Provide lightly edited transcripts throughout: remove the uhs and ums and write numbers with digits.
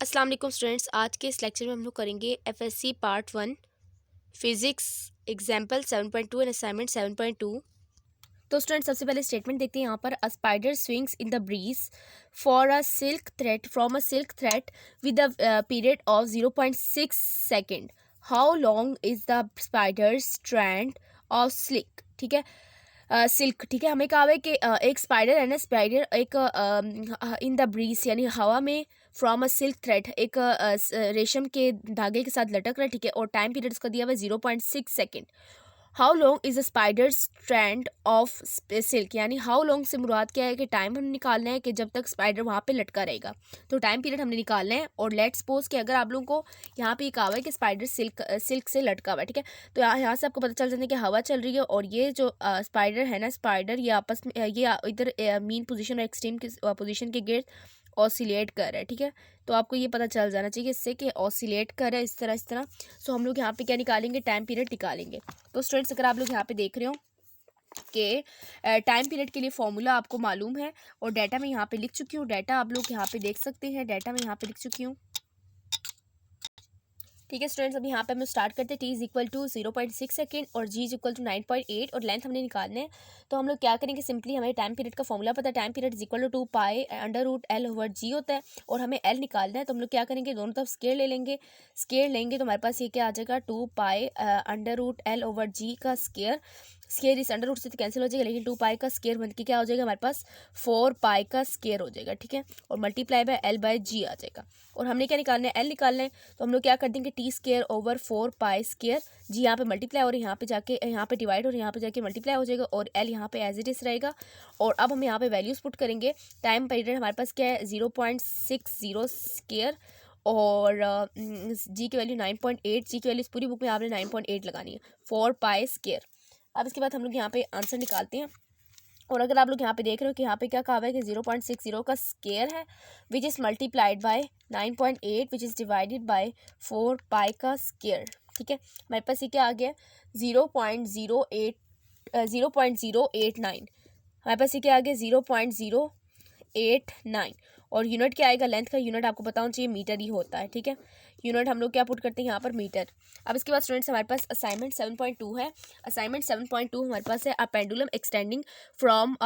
अस्सलाम वालेकुम स्टूडेंट्स। आज के इस लेक्चर में हम लोग करेंगे FSc part 1 physics example 7.2 and assignment 7.2। तो स्टूडेंट्स सबसे पहले स्टेटमेंट देखते हैं यहाँ पर। A spider swings in the breeze for a silk thread from a silk thread with a period of 0.6 second. How long is the spider strand of silk. ठीक है, silk. ठीक है, हमें कहा है कि एक स्पाइडर है ना, स्पाइडर एक इन द ब्रीज यानी हवा में फ्रॉम अ सिल्क थ्रेड एक रेशम के धागे के साथ लटक रहा है। ठीक है, और टाइम पीरियड उसका दिया हुआ है 0.6 second. How long is a spider strand of silk, यानी हाउ लॉन्ग से मुराद क्या है कि टाइम हमने निकालना है कि जब तक स्पाइडर वहाँ पे लटका रहेगा, तो टाइम पीरियड हमने निकालना है। और लेट्स सपोज कि अगर आप लोगों को यहाँ पे कहा हुआ है कि स्पाइडर सिल्क से लटका हुआ है। ठीक है, तो यहाँ से आपको पता चल जाता है कि हवा चल रही है और ये जो स्पाइडर है ना, स्पाइडर ये आपस में ये इधर मीन पोजीशन और एक्सट्रीम पोजीशन के गिर्द ऑसिलेट कर रहा है। ठीक है, तो आपको ये पता चल जाना चाहिए इससे कि ऑसिलेट कर रहा है इस तरह। सो हम लोग यहाँ पे क्या निकालेंगे, टाइम पीरियड निकालेंगे। तो स्टूडेंट्स अगर आप लोग यहाँ पे देख रहे हो कि टाइम पीरियड के लिए फॉर्मूला आपको मालूम है और डाटा मैं यहाँ पे लिख चुकी हूँ। डाटा आप लोग यहाँ पे देख सकते हैं, डाटा मैं यहाँ पे लिख चुकी हूँ। ठीक है स्टूडेंट्स, अभी यहाँ पे हम स्टार्ट करते हैं। T is equal to 0.6 second और जी इज इक्वल टू 9.8 और लेंथ हमने निकालने हैं। तो हम लोग क्या करेंगे, सिंपली हमें टाइम पीरियड का फॉर्मूला पता है। Time period is equal to 2 pi under root L over G होता है और हमें एल निकालना है। तो हम लोग क्या करेंगे, दोनों तरफ स्केयर ले लेंगे। स्केयर लेंगे तो हमारे पास ये क्या आ जाएगा, 2 pi under root L over G का स्केयर। स्केयर इस अंडर रूट से तो कैंसिल हो जाएगा, लेकिन 2 पाई का स्केयर बन के क्या हो जाएगा हमारे पास, 4 पाई का स्केयर हो जाएगा। ठीक है, और मल्टीप्लाई बाय एल बाय जी आ जाएगा। और हमने क्या निकालना है, एल निकालना है। तो हम लोग क्या कर देंगे, T square over 4 pi square. जी यहाँ पे मल्टीप्लाई और यहाँ पे जाके यहाँ पे डिवाइड और यहाँ पे जाके मल्टीप्लाई हो जाएगा और एल यहाँ पे एज इट इज रहेगा। और अब हम यहाँ पे वैल्यूज पुट करेंगे। टाइम पीरियड हमारे पास क्या है, 0.60 स्केयर और जी की वैल्यू 9.8। जी की वैल्यू पूरी बुक में आपने 9.8 लगानी है, 4 पाई स्केयर। अब इसके बाद हम लोग यहाँ पे आंसर निकालते हैं। और अगर आप लोग यहाँ पे देख रहे हो कि यहाँ पे क्या कहा हुआ है कि 0.60 का स्केयर है which is multiplied by 9.8 which is divided by 4 pi का स्केयर। ठीक है, हमारे पास ये क्या आ गया, 0.089। हमारे पास ये क्या आ गया, 0.089। और यूनिट क्या आएगा, लेंथ का यूनिट आपको पता होना चाहिए मीटर ही होता है। ठीक है, यूनिट हम लोग क्या पुट करते हैं यहाँ पर, मीटर। अब इसके बाद स्टूडेंट्स हमारे पास असाइनमेंट 7.2 है। असाइनमेंट 7.2 हमारे पास है, a pendulum extending from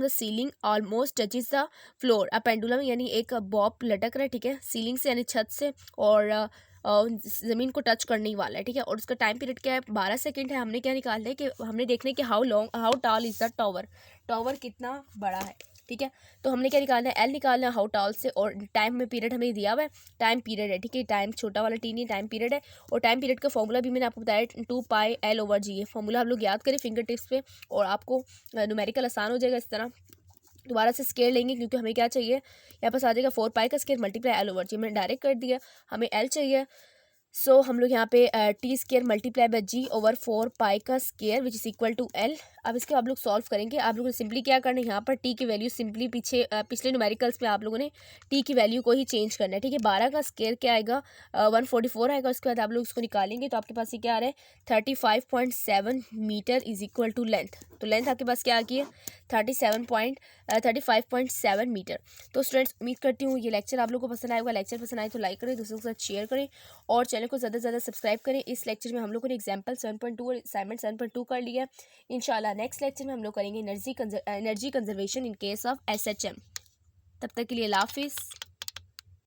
the ceiling almost touches the floor. A pendulum यानी एक बॉब लटक रहा है, ठीक है, सीलिंग से यानी छत से और ज़मीन को टच करने ही वाला है। ठीक है, और उसका टाइम पीरियड क्या है, 12 सेकेंड है। हमने क्या निकालना है कि हमने देखना है कि how tall is the tower, tower कितना बड़ा है। ठीक है, तो हमने क्या निकालना है, एल निकालना है हाउ टॉल से। और टाइम में पीरियड हमें दिया हुआ है, टाइम पीरियड है। ठीक है, टाइम छोटा वाला टी नहीं, टाइम पीरियड है। और टाइम पीरियड का फॉर्मूला भी मैंने आपको बताया, 2 पाई L/G। फॉर्मूला आप लोग याद करें फिंगर टिप्स पे और आपको न्यूमेरिकल आसान हो जाएगा। इस तरह दोबारा से स्केयर लेंगे क्योंकि हमें क्या चाहिए, यहाँ पास आ जाएगा 4 पाई का स्केयर मल्टीप्लाई L/G। मैंने डायरेक्ट कर दिया, हमें एल चाहिए। सो हम लोग यहाँ पे T square multiply by g over 4 pi का square which is equal to L. अब इसके आप लोग सॉल्व करेंगे। आप लोगों ने सिंपली क्या करना है, यहाँ पर टी की वैल्यू सिंपली पिछले न्यूमेरिकल्स में आप लोगों ने टी की वैल्यू को ही चेंज करना है। ठीक है, 12 का स्केयर क्या आएगा, 144 आएगा। उसके बाद आप लोग इसको निकालेंगे तो आपके पास ये क्या आ रहा है, 35.7 metre is equal to length. तो लेंथ आपके पास क्या आ गई है, 35.7 मीटर। तो स्टूडेंट्स उम्मीद करती हूँ ये लेक्चर आप लोगों को पसंद आएगा। लेक्चर पसंद आए तो लाइक करें, दूसरों के साथ शेयर करें और चैनल को ज़्यादा से ज़्यादा सब्सक्राइब करें। इस लेक्चर में हम लोगों ने एग्जाम्पल 7.2 और असाइनमेंट 7.2 कर लिया है। इंशाल्लाह नेक्स्ट लेक्चर में हम लोग करेंगे energy conservation in case of SHM। तब तक के लिए अल्लाह हाफिज़।